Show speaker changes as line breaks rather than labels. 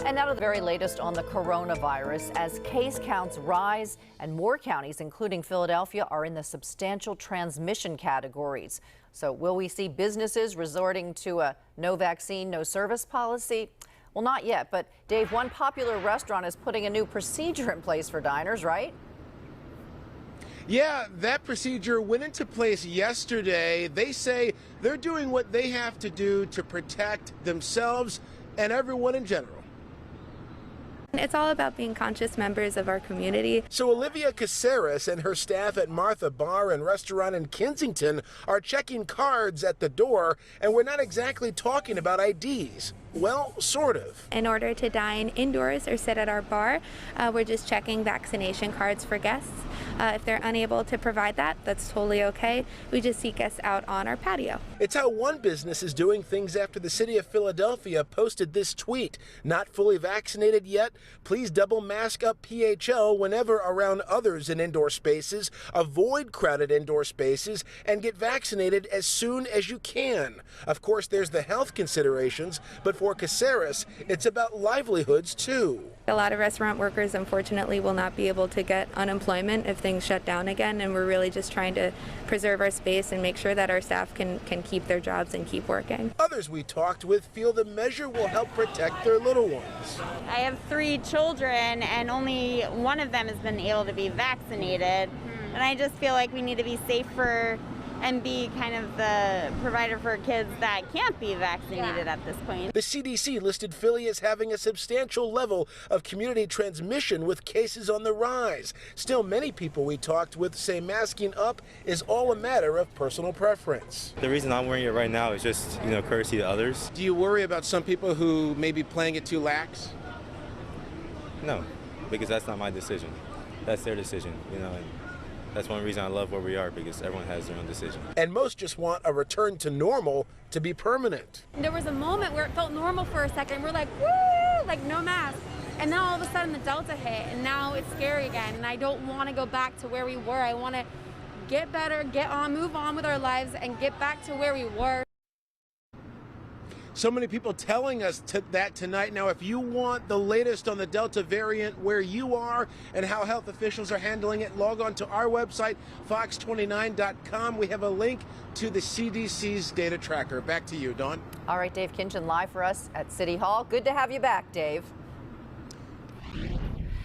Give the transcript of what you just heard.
And now to the very latest on the coronavirus. As case counts rise and more counties, including Philadelphia, are in the substantial transmission categories. So will we see businesses resorting to a no vaccine, no service policy? Well, not yet. But Dave, one popular restaurant is putting a new procedure in place for diners, right?
Yeah, that procedure went into place yesterday. They say they're doing what they have to do to protect themselves and everyone in general.
It's all about being conscious members of our community.
So Olivia Caceres and her staff at Martha Bar and Restaurant in Kensington are checking cards at the door, and we're not exactly talking about IDs. Well, sort of.
In order to dine indoors or sit at our bar, we're just checking vaccination cards for guests. If they're unable to provide that, that's totally okay. We just seek guests out on our patio.
It's how one business is doing things after the city of Philadelphia posted this tweet. Not fully vaccinated yet? Please double mask up PHL whenever around others in indoor spaces, avoid crowded indoor spaces, and get vaccinated as soon as you can. Of course, there's the health considerations, but for Caceres, it's about livelihoods too.
A lot of restaurant workers, unfortunately, will not be able to get unemployment if things shut down again, and we're really just trying to preserve our space and make sure that our staff can keep their jobs and keep working.
Others we talked with feel the measure will help protect their little ones.
I have 3 children, and only one of them has been able to be vaccinated, and I just feel like we need to be safer and be kind of the provider for kids that can't be vaccinated at this point.
The CDC listed Philly as having a substantial level of community transmission with cases on the rise. Still, many people we talked with say masking up is all a matter of personal preference.
The reason I'm wearing it right now is just, courtesy to others.
Do you worry about some people who may be playing it too lax?
No, because that's not my decision. That's their decision, and that's one reason I love where we are, because everyone has their own decision.
And most just want a return to normal to be permanent.
There was a moment where it felt normal for a second. We're like, woo, like no mask. And then all of a sudden the Delta hit, and now it's scary again. And I don't want to go back to where we were. I want to get better, move on with our lives, and get back to where we were.
So many people telling us that tonight. Now, if you want the latest on the Delta variant, where you are and how health officials are handling it, log on to our website, fox29.com. We have a link to the CDC's data tracker. Back to you, Dawn.
All right, Dave Kinchin live for us at City Hall. Good to have you back, Dave.